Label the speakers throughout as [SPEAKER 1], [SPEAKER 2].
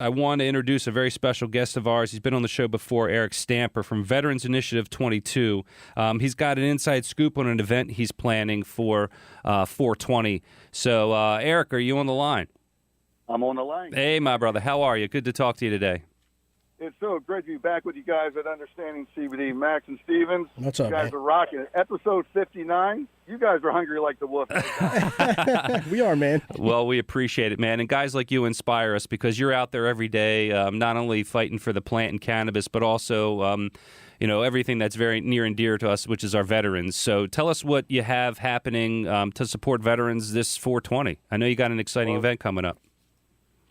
[SPEAKER 1] I want to introduce a very special guest of ours. He's been on the show before, Eric Stamper from Veterans Initiative 22. He's got an inside scoop on an event he's planning for 420. So, Eric, are you on the line?
[SPEAKER 2] I'm on the line.
[SPEAKER 1] Hey, my brother. How are you? Good to talk to you today.
[SPEAKER 2] It's so great to be back with you guys at Understanding CBD. Max and Stevens.
[SPEAKER 3] What's up,
[SPEAKER 2] you guys
[SPEAKER 3] man?
[SPEAKER 2] are rocking it. Episode 59. You guys are hungry like the wolf.
[SPEAKER 3] We are, man.
[SPEAKER 1] Well, we appreciate it, man. And guys like you inspire us because you're out there every day, not only fighting for the plant and cannabis, but also, everything that's very near and dear to us, which is our veterans. So tell us what you have happening to support veterans this 420. I know you got an exciting event coming up.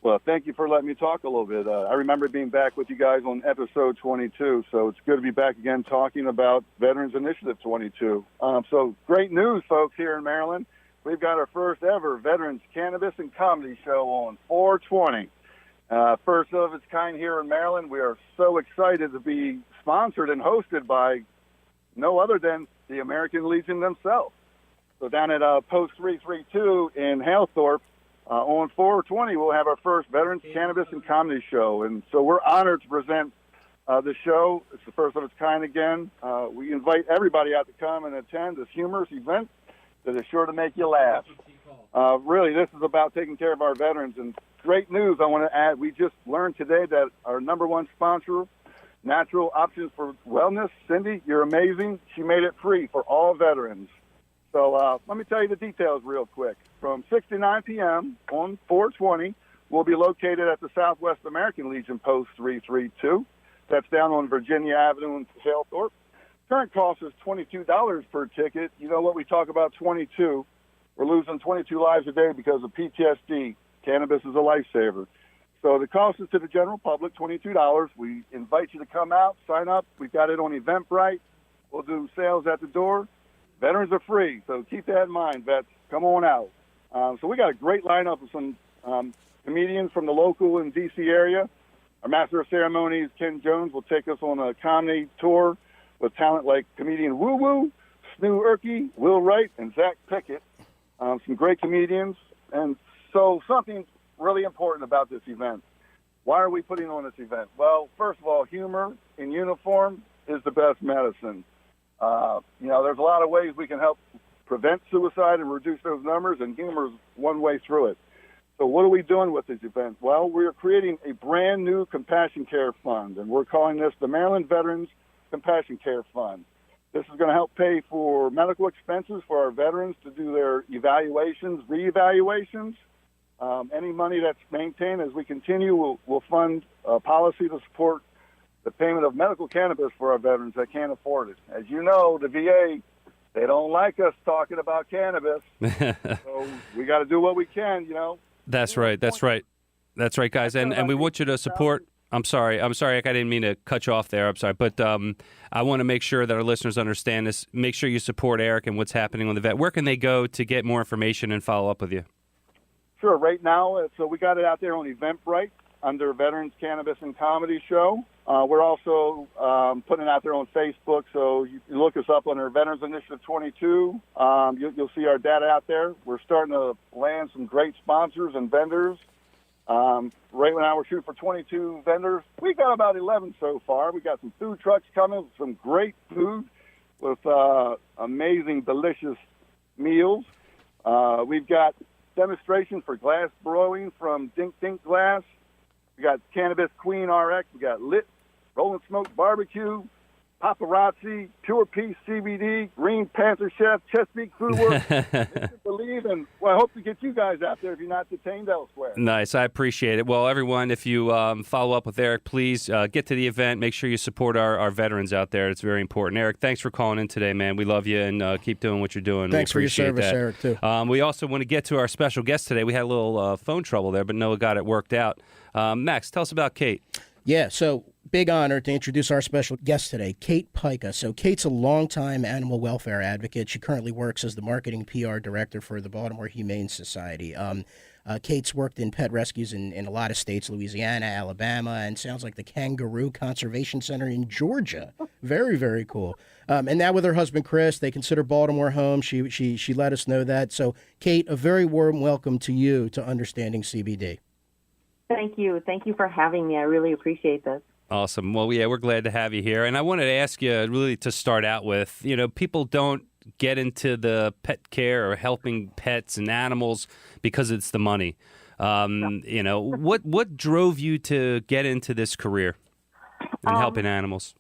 [SPEAKER 2] Well, thank you for letting me talk a little bit. I remember being back with you guys on episode 22, so it's good to be back again talking about Veterans Initiative 22. So great news, folks, here in Maryland. We've got our first ever Veterans Cannabis and Comedy Show on 420. First of its kind here in Maryland. We are so excited to be sponsored and hosted by no other than the American Legion themselves. So down at Post 332 in Halethorpe, on 420, we'll have our first Veterans Cannabis and Comedy Show. And so we're honored to present the show. It's the first of its kind again. We invite everybody out to come and attend this humorous event that is sure to make you laugh. Really, this is about taking care of our veterans. And great news I want to add. We just learned today that our number one sponsor, Natural Options for Wellness, Cindy, you're amazing. She made it free for all veterans. So let me tell you the details real quick. From 6 to 9 p.m. on 420, we'll be located at the Southwest American Legion Post 332. That's down on Virginia Avenue in Halethorpe. Current cost is $22 per ticket. You know what we talk about, 22. We're losing 22 lives a day because of PTSD. Cannabis is a lifesaver. So the cost is to the general public, $22. We invite you to come out, sign up. We've got it on Eventbrite. We'll do sales at the door. Veterans are free, so keep that in mind, vets. Come on out. So we got a great lineup of some comedians from the local and D.C. area. Our Master of Ceremonies, Ken Jones, will take us on a comedy tour with talent like comedian Woo Woo, Snoo Urke, Will Wright, and Zach Pickett. Some great comedians. And so something really important about this event. Why are we putting on this event? Well, first of all, humor in uniform is the best medicine. There's a lot of ways we can help prevent suicide and reduce those numbers, and humor is one way through it. So what are we doing with this event? Well, we're creating a brand new Compassion Care Fund, and we're calling this the Maryland Veterans Compassion Care Fund. This is going to help pay for medical expenses for our veterans to do their evaluations, reevaluations. Any money that's maintained as we continue, we'll fund a policy to support the payment of medical cannabis for our veterans that can't afford it. As you know, the VA, they don't like us talking about cannabis, so we got to do what we can,
[SPEAKER 1] That's right, guys. And we want you to support. I'm sorry, I didn't mean to cut you off there. I'm sorry, but I want to make sure that our listeners understand this. Make sure you support Eric and what's happening on the vet. Where can they go to get more information and follow up with you?
[SPEAKER 2] Sure. Right now, so we got it out there on Eventbrite under Veterans Cannabis and Comedy Show. We're also putting it out there on Facebook, so you can look us up under Veterans Initiative 22. You'll see our data out there. We're starting to land some great sponsors and vendors. Right now we're shooting for 22 vendors. We got about 11 so far. We got some food trucks coming, some great food with amazing, delicious meals. We've got demonstration for glass brewing from Dink Dink Glass. We got Cannabis Queen RX. We got Lit, Rolling Smoke Barbecue, Paparazzi, Pure Peace CBD, Green Panther Chef, Chesapeake Food Works, Believe, and I hope to get you guys out there if you're not detained elsewhere.
[SPEAKER 1] Nice, I appreciate it. Well, everyone, if you follow up with Eric, please get to the event. Make sure you support our veterans out there. It's very important. Eric, thanks for calling in today, man. We love you, and keep doing what you're doing.
[SPEAKER 3] Thanks for your service,
[SPEAKER 1] that.
[SPEAKER 3] Eric, too.
[SPEAKER 1] We also want to get to our special guest today. We had a little phone trouble there, but Noah got it worked out. Max, tell us about Kate.
[SPEAKER 3] Yeah, so big honor to introduce our special guest today, Kate Pika. So Kate's a longtime animal welfare advocate. She currently works as the marketing PR director for the Baltimore Humane Society. Kate's worked in pet rescues in a lot of states, Louisiana, Alabama, and sounds like the Kangaroo Conservation Center in Georgia. Very, very cool. And now with her husband, Chris, they consider Baltimore home. She let us know that. So, Kate, a very warm welcome to you to Understanding CBD.
[SPEAKER 4] Thank you. Thank you for having me. I really appreciate this.
[SPEAKER 1] Awesome. Well, yeah, we're glad to have you here. And I wanted to ask you really to start out with, people don't get into the pet care or helping pets and animals because it's the money. What drove you to get into this career and helping animals?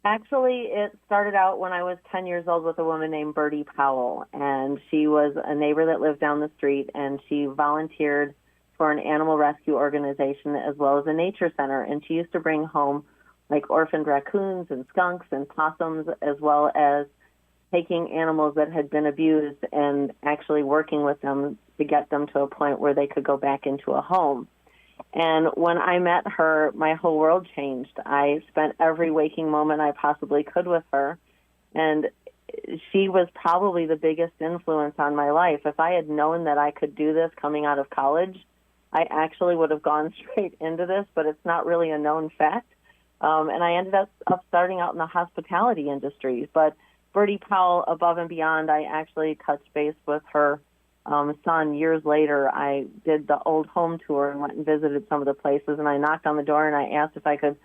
[SPEAKER 4] Actually, it started out when I was 10 years old with a woman named Bertie Powell, and she was a neighbor that lived down the street, and she volunteered for an animal rescue organization as well as a nature center, and she used to bring home like orphaned raccoons and skunks and possums, as well as taking animals that had been abused and actually working with them to get them to a point where they could go back into a home. And when I met her, my whole world changed. I spent every waking moment I possibly could with her, and she was probably the biggest influence on my life. If I had known that I could do this coming out of college, I actually would have gone straight into this, but it's not really a known fact. And I ended up starting out in the hospitality industry. But Bertie Powell, above and beyond, I actually touched base with her son years later. I did the old home tour and went and visited some of the places, and I knocked on the door and I asked if I could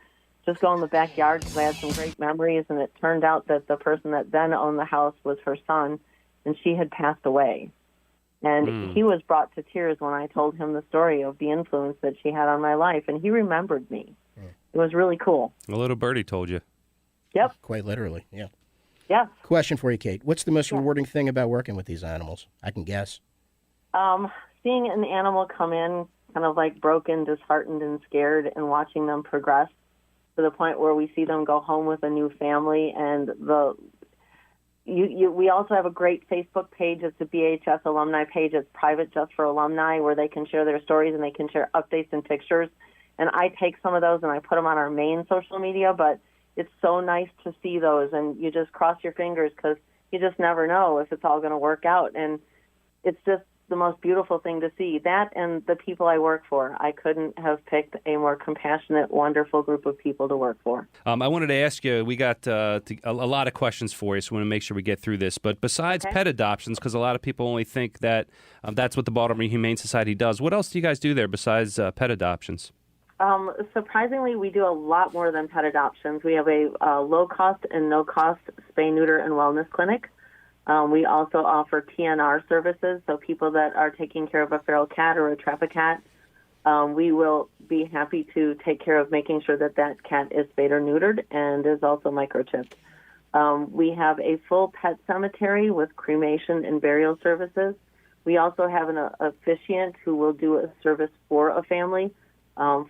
[SPEAKER 4] just go in the backyard because I had some great memories, and it turned out that the person that then owned the house was her son, and she had passed away. And he was brought to tears when I told him the story of the influence that she had on my life, and he remembered me. It was really cool.
[SPEAKER 1] A little birdie told you.
[SPEAKER 4] Yep.
[SPEAKER 3] Quite literally, yeah.
[SPEAKER 4] Yes.
[SPEAKER 3] Question for you, Kate. What's the most rewarding thing about working with these animals? I can guess.
[SPEAKER 4] Seeing an animal come in kind of like broken, disheartened, and scared, and watching them progress to the point where we see them go home with a new family. And we also have a great Facebook page. It's a BHS alumni page. It's private just for alumni, where they can share their stories and they can share updates and pictures. And I take some of those and I put them on our main social media, but it's so nice to see those, and you just cross your fingers because you just never know if it's all going to work out. And it's just the most beautiful thing to see. That and the people I work for. I couldn't have picked a more compassionate, wonderful group of people to work for.
[SPEAKER 1] I wanted to ask you, we got a lot of questions for you, so we want to make sure we get through this. But besides pet adoptions, because a lot of people only think that that's what the Baltimore Humane Society does, what else do you guys do there besides pet adoptions?
[SPEAKER 4] Surprisingly, we do a lot more than pet adoptions. We have a low-cost and no-cost spay, neuter, and wellness clinic. We also offer TNR services, so people that are taking care of a feral cat or a trap a cat, we will be happy to take care of making sure that that cat is spayed or neutered and is also microchipped. We have a full pet cemetery with cremation and burial services. We also have an officiant who will do a service for a family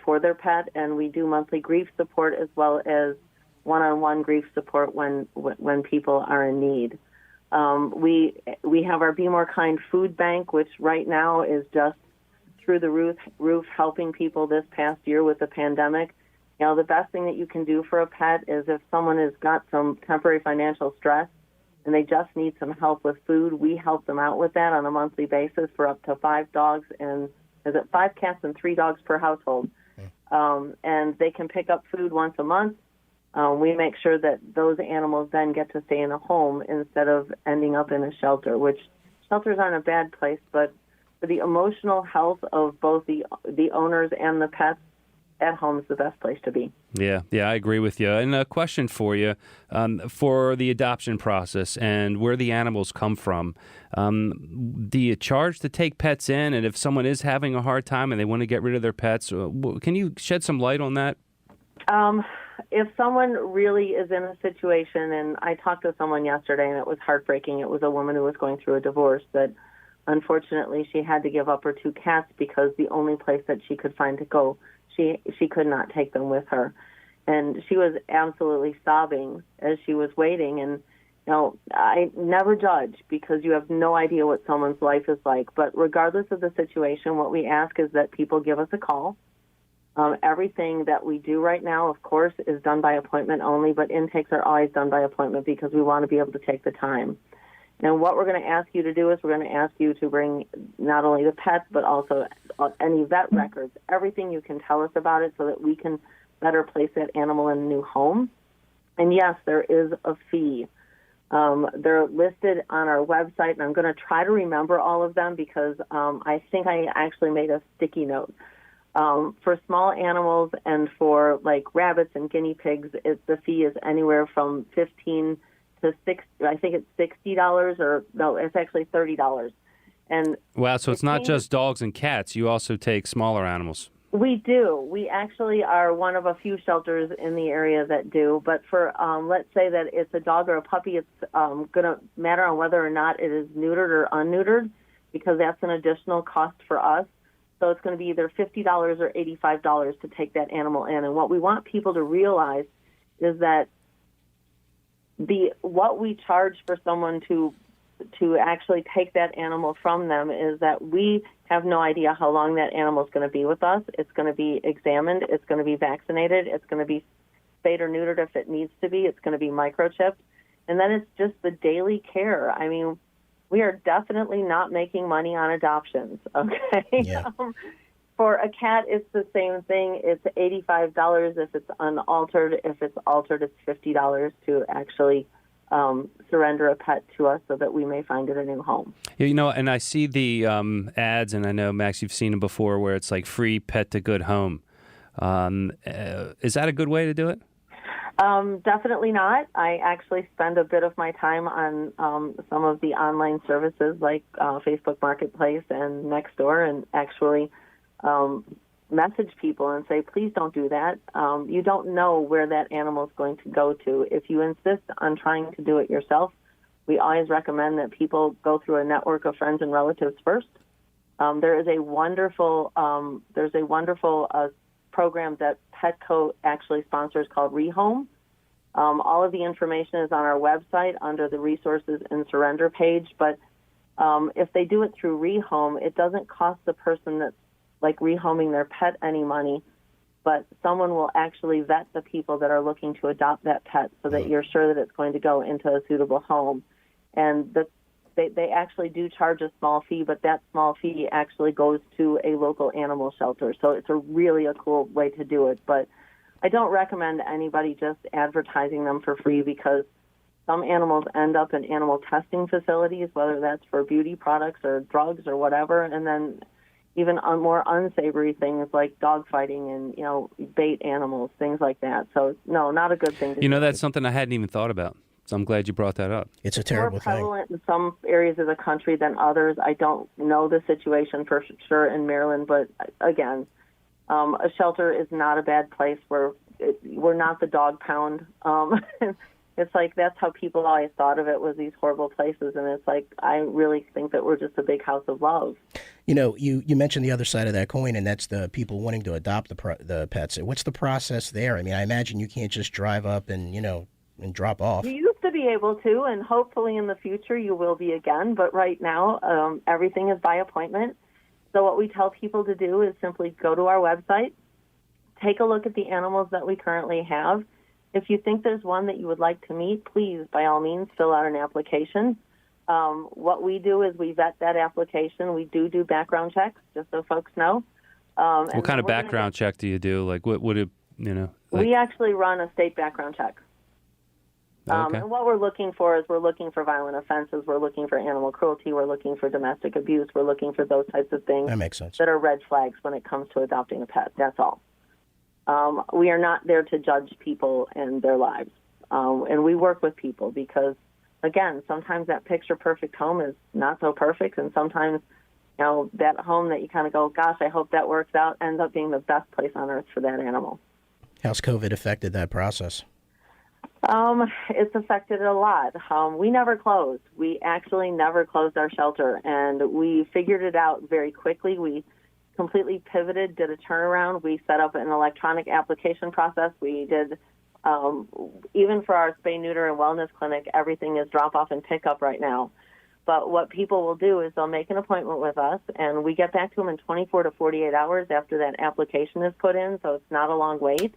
[SPEAKER 4] for their pet, and we do monthly grief support as well as one-on-one grief support when people are in need. We have our Be More Kind food bank, which right now is just through the roof helping people this past year with the pandemic. You know, the best thing that you can do for a pet is if someone has got some temporary financial stress and they just need some help with food, we help them out with that on a monthly basis for up to 5 dogs and 5 cats and 3 dogs per household. And they can pick up food once a month. We make sure that those animals then get to stay in a home instead of ending up in a shelter, which shelters aren't a bad place, but for the emotional health of both the owners and the pets, at home is the best place to be.
[SPEAKER 1] Yeah, I agree with you. And a question for you, for the adoption process and where the animals come from, do you charge to take pets in? And if someone is having a hard time and they want to get rid of their pets, can you shed some light on that?
[SPEAKER 4] If someone really is in a situation, and I talked to someone yesterday and it was heartbreaking. It was a woman who was going through a divorce that unfortunately she had to give up her 2 cats because the only place that she could find to go, she could not take them with her. And she was absolutely sobbing as she was waiting. And, you know, I never judge because you have no idea what someone's life is like. But regardless of the situation, what we ask is that people give us a call. Everything that we do right now, of course, is done by appointment only, but intakes are always done by appointment because we want to be able to take the time. And what we're going to ask you to do is we're going to ask you to bring not only the pets, but also any vet records, everything you can tell us about it so that we can better place that animal in a new home. And yes, there is a fee. They're listed on our website, and I'm going to try to remember all of them because I think I actually made a sticky note. For small animals and for like rabbits and guinea pigs, the fee is anywhere from $15 to $60. I think it's $60, or no, it's actually $30. And
[SPEAKER 1] wow, so it's not just dogs and cats. You also take smaller animals.
[SPEAKER 4] We do. We actually are one of a few shelters in the area that do. But for, let's say that it's a dog or a puppy, it's going to matter on whether or not it is neutered or unneutered, because that's an additional cost for us. So it's going to be either $50 or $85 to take that animal in. And what we want people to realize is that what we charge for someone to actually take that animal from them is that we have no idea how long that animal is going to be with us. It's going to be examined. It's going to be vaccinated. It's going to be spayed or neutered if it needs to be. It's going to be microchipped. And then it's just the daily care. I mean, we are definitely not making money on adoptions, okay?
[SPEAKER 3] Yeah.
[SPEAKER 4] For a cat, it's the same thing. It's $85 if it's unaltered. If it's altered, it's $50 to actually surrender a pet to us so that we may find it a new home.
[SPEAKER 1] You know, and I see the ads, and I know, Max, you've seen them before, where it's like free pet to good home. Is that a good way to do it?
[SPEAKER 4] Definitely not. I actually spend a bit of my time on some of the online services like Facebook Marketplace and Nextdoor, and actually message people and say, please don't do that. You don't know where that animal is going to go to. If you insist on trying to do it yourself, we always recommend that people go through a network of friends and relatives first. There is a wonderful program that Petco actually sponsors called Rehome. All of the information is on our website under the resources and surrender page, but if they do it through Rehome, it doesn't cost the person that's like rehoming their pet any money, but someone will actually vet the people that are looking to adopt that pet so that you're sure that it's going to go into a suitable home. And they actually do charge a small fee, but that small fee actually goes to a local animal shelter. So it's really a cool way to do it. But I don't recommend anybody just advertising them for free, because some animals end up in animal testing facilities, whether that's for beauty products or drugs or whatever, and then even on more unsavory things like dog fighting and, bait animals, things like that. So, no, not a good thing to do.
[SPEAKER 1] That's something I hadn't even thought about. So I'm glad you brought that up.
[SPEAKER 3] It's a terrible thing.
[SPEAKER 4] More prevalent in some areas of the country than others. I don't know the situation for sure in Maryland, but again, a shelter is not a bad place. We're not the dog pound. It's like that's how people always thought of it, was these horrible places, and it's like I really think that we're just a big house of love.
[SPEAKER 3] You mentioned the other side of that coin, and that's the people wanting to adopt the pets. What's the process there? I mean, I imagine you can't just drive up and drop off.
[SPEAKER 4] You used to be able to, and hopefully in the future you will be again, but right now everything is by appointment. So what we tell people to do is simply go to our website, take a look at the animals that we currently have. If you think there's one that you would like to meet, please, by all means, fill out an application. What we do is we vet that application. We do background checks, just so folks know.
[SPEAKER 1] What kind of background check do you do? Like, what would it,
[SPEAKER 4] We actually run a state background check.
[SPEAKER 1] Okay.
[SPEAKER 4] And what we're looking for is we're looking for violent offenses. We're looking for animal cruelty. We're looking for domestic abuse. We're looking for those types of things.
[SPEAKER 3] That makes sense.
[SPEAKER 4] That are red flags when it comes to adopting a pet. That's all. We are not there to judge people and their lives. And we work with people because, again, sometimes that picture-perfect home is not so perfect, and sometimes, that home that you kind of go, gosh, I hope that works out, ends up being the best place on earth for that animal.
[SPEAKER 3] How's COVID affected that process?
[SPEAKER 4] It's affected it a lot. We never closed. We actually never closed our shelter, and we figured it out very quickly. We completely pivoted, did a turnaround. We set up an electronic application process. We did, even for our spay, neuter, and wellness clinic, everything is drop off and pick up right now. But what people will do is they'll make an appointment with us, and we get back to them in 24 to 48 hours after that application is put in, so it's not a long wait.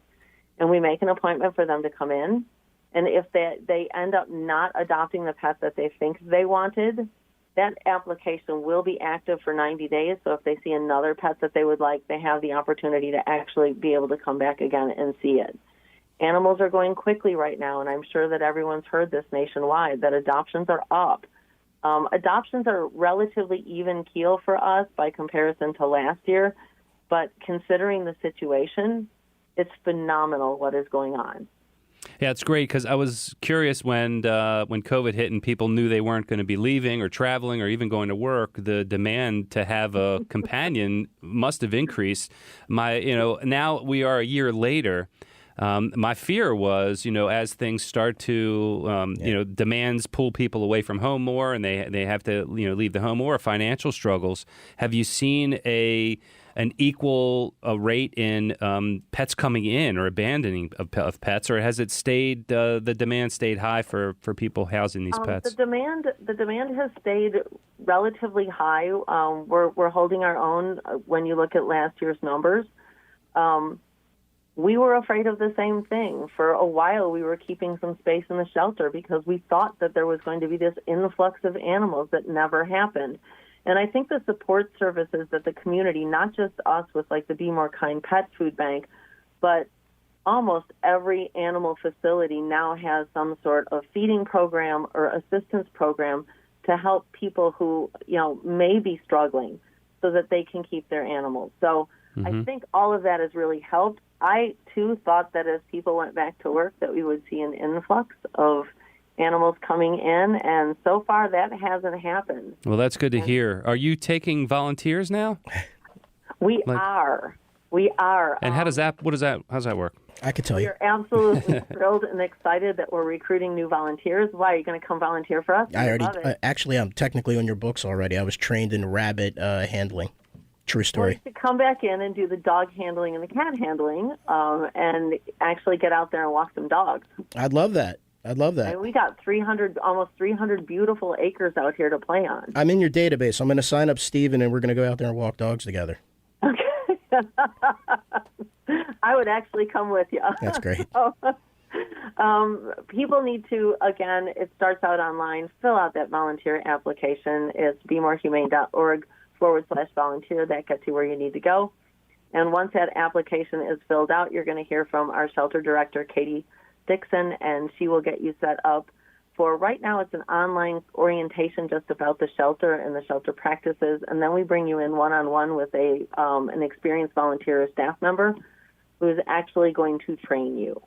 [SPEAKER 4] And we make an appointment for them to come in. And if they end up not adopting the pet that they think they wanted, that application will be active for 90 days. So if they see another pet that they would like, they have the opportunity to actually be able to come back again and see it. Animals are going quickly right now, and I'm sure that everyone's heard this nationwide, that adoptions are up. Adoptions are relatively even keel for us by comparison to last year, But considering the situation, it's phenomenal what is going on.
[SPEAKER 1] Yeah, it's great because I was curious when COVID hit and people knew they weren't going to be leaving or traveling or even going to work. The demand to have a companion must have increased. Now we are a year later. My fear was, as things start to, demands pull people away from home more, and they have to, leave the home, or financial struggles. Have you seen an equal rate in pets coming in or abandoning of pets, or has it stayed the demand stayed high for people housing these pets?
[SPEAKER 4] The demand has stayed relatively high. We're holding our own when you look at last year's numbers. We were afraid of the same thing. For a while, we were keeping some space in the shelter because we thought that there was going to be this influx of animals that never happened. And I think the support services that the community, not just us with like the Be More Kind Pet Food Bank, but almost every animal facility now has some sort of feeding program or assistance program to help people who, may be struggling so that they can keep their animals. So I think all of that has really helped. I, too, thought that as people went back to work that we would see an influx of animals coming in, and so far that hasn't happened.
[SPEAKER 1] Well, that's good to hear. Are you taking volunteers now?
[SPEAKER 4] We are.
[SPEAKER 1] And how does that work?
[SPEAKER 3] I could tell you.
[SPEAKER 4] We're absolutely thrilled and excited that we're recruiting new volunteers. Why, are you going to come volunteer for us?
[SPEAKER 3] I already, actually, I'm technically on your books already. I was trained in rabbit handling. True story.
[SPEAKER 4] Well, you should come back in and do the dog handling and the cat handling, and actually get out there and walk some dogs.
[SPEAKER 3] I'd love that.
[SPEAKER 4] And we got almost 300 beautiful acres out here to play on.
[SPEAKER 3] I'm in your database. I'm going to sign up Steven, and we're going to go out there and walk dogs together.
[SPEAKER 4] Okay. I would actually come with you.
[SPEAKER 3] That's great.
[SPEAKER 4] People need to, again, it starts out online, fill out that volunteer application. It's BeMoreHumane.org/volunteer. That gets you where you need to go. And once that application is filled out, you're going to hear from our shelter director, Katie Dixon, and she will get you set up for, right now it's an online orientation just about the shelter and the shelter practices, and then we bring you in one-on-one with an experienced volunteer or staff member who's actually going to train you.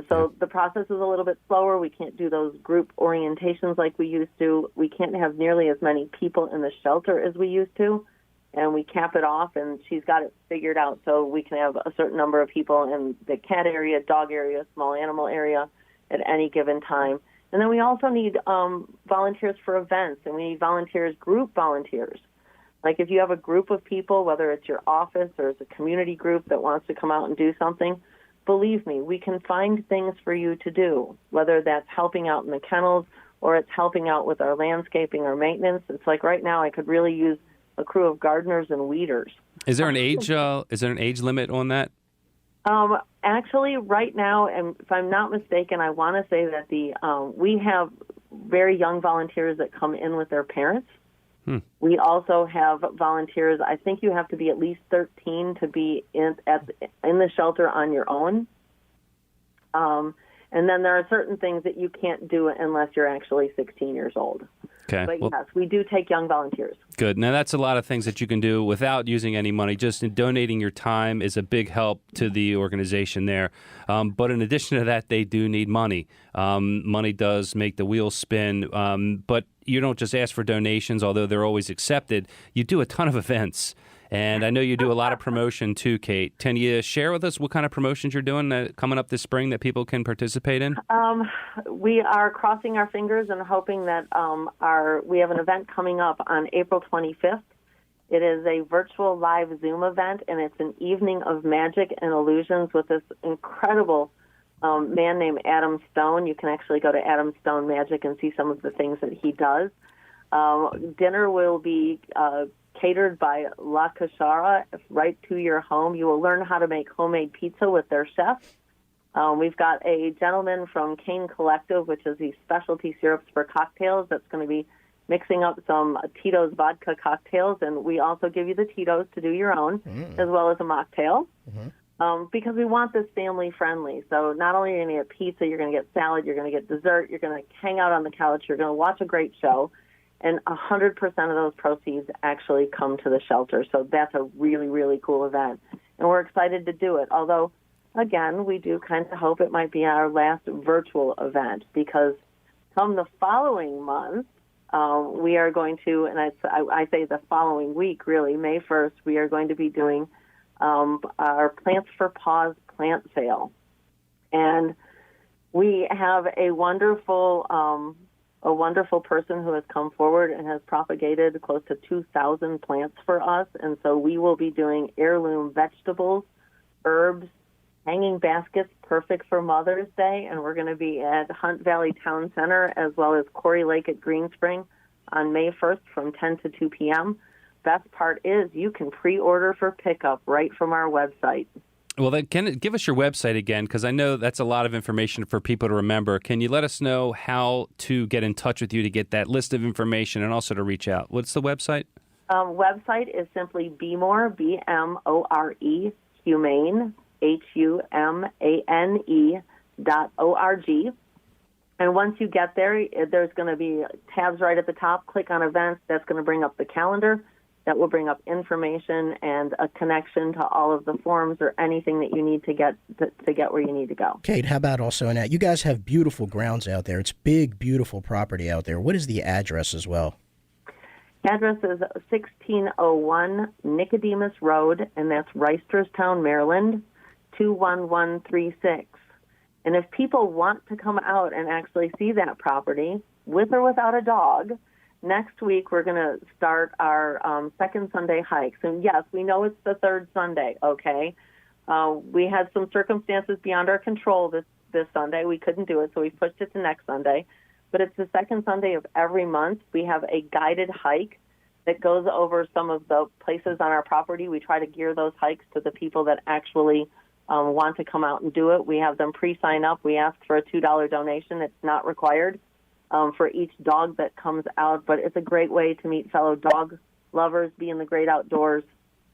[SPEAKER 4] So the process is a little bit slower. We can't do those group orientations like we used to. We can't have nearly as many people in the shelter as we used to, and we cap it off, and she's got it figured out so we can have a certain number of people in the cat area, dog area, small animal area at any given time. And then we also need volunteers for events, and we need group volunteers. Like if you have a group of people, whether it's your office or it's a community group that wants to come out and do something, believe me, we can find things for you to do, whether that's helping out in the kennels or it's helping out with our landscaping or maintenance. It's like right now I could really use a crew of gardeners and weeders. Is there an age
[SPEAKER 1] limit on that?
[SPEAKER 4] Actually, right now, and if I'm not mistaken, I want to say that we have very young volunteers that come in with their parents. We also have volunteers. I think you have to be at least 13 to be in the shelter on your own. And then there are certain things that you can't do unless you're actually 16 years old.
[SPEAKER 1] Okay.
[SPEAKER 4] But yes, we do take young volunteers.
[SPEAKER 1] Good. Now, that's a lot of things that you can do without using any money. Just donating your time is a big help to the organization there. But in addition to that, they do need money. Money does make the wheels spin. But you don't just ask for donations, although they're always accepted. You do a ton of events. And I know you do a lot of promotion too, Kate. Can you share with us what kind of promotions you're doing coming up this spring that people can participate in?
[SPEAKER 4] We are crossing our fingers and hoping that we have an event coming up on April 25th. It is a virtual live Zoom event, and it's an evening of magic and illusions with this incredible man named Adam Stone. You can actually go to Adam Stone Magic and see some of the things that he does. Dinner will be catered by La Cachara right to your home. You will learn how to make homemade pizza with their chef. We've got a gentleman from Cane Collective, which is the specialty syrups for cocktails, that's going to be mixing up some Tito's vodka cocktails, and we also give you the Tito's to do your own, as well as a mocktail, because we want this family-friendly. So not only are you going to get pizza, you're going to get salad, you're going to get dessert, you're going to hang out on the couch, you're going to watch a great show, and 100% of those proceeds actually come to the shelter. So that's a really, really cool event, and we're excited to do it. Although, again, we do kind of hope it might be our last virtual event, because come the following month, we are going to, and I say the following week, really, May 1st, we are going to be doing our Plants for Paws plant sale. And we have a wonderful person who has come forward and has propagated close to 2,000 plants for us. And so we will be doing heirloom vegetables, herbs, hanging baskets, perfect for Mother's Day. And we're going to be at Hunt Valley Town Center as well as Quarry Lake at Green Spring on May 1st from 10 to 2 p.m. Best part is you can pre-order for pickup right from our website.
[SPEAKER 1] Well, then, give us your website again, because I know that's a lot of information for people to remember. Can you let us know how to get in touch with you to get that list of information and also to reach out? What's the website?
[SPEAKER 4] Website is simply BMORE, BMORE, Humane, HUMANE.org. And once you get there, there's going to be tabs right at the top. Click on events. That's going to bring up the calendar. That will bring up information and a connection to all of the forms or anything that you need to get where you need to go.
[SPEAKER 3] Kate, how about also in that? You guys have beautiful grounds out there. It's big, beautiful property out there. What is the address as well?
[SPEAKER 4] Address is 1601 Nicodemus Road, and that's Reisterstown, Maryland, 21136. And if people want to come out and actually see that property, with or without a dog, next week we're going to start our second Sunday hikes. And yes, we know it's the third Sunday, okay? We had some circumstances beyond our control this Sunday. We couldn't do it, so we pushed it to next Sunday. But it's the second Sunday of every month. We have a guided hike that goes over some of the places on our property. We try to gear those hikes to the people that actually want to come out and do it. We have them pre-sign up. We ask for a $2 donation. It's not required for each dog that comes out, but it's a great way to meet fellow dog lovers, be in the great outdoors.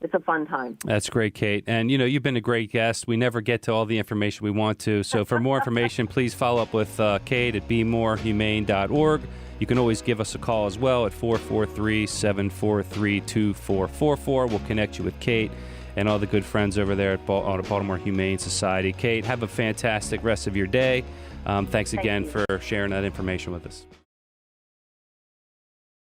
[SPEAKER 4] It's a fun time. That's
[SPEAKER 1] great, Kate. And, you've been a great guest. We never get to all the information we want to. So for more information, please follow up with Kate at BeMoreHumane.org. You can always give us a call as well at 443-743-2444. We'll connect you with Kate and all the good friends over there at Baltimore Humane Society. Kate, have a fantastic rest of your day. Thanks again for sharing that information with us.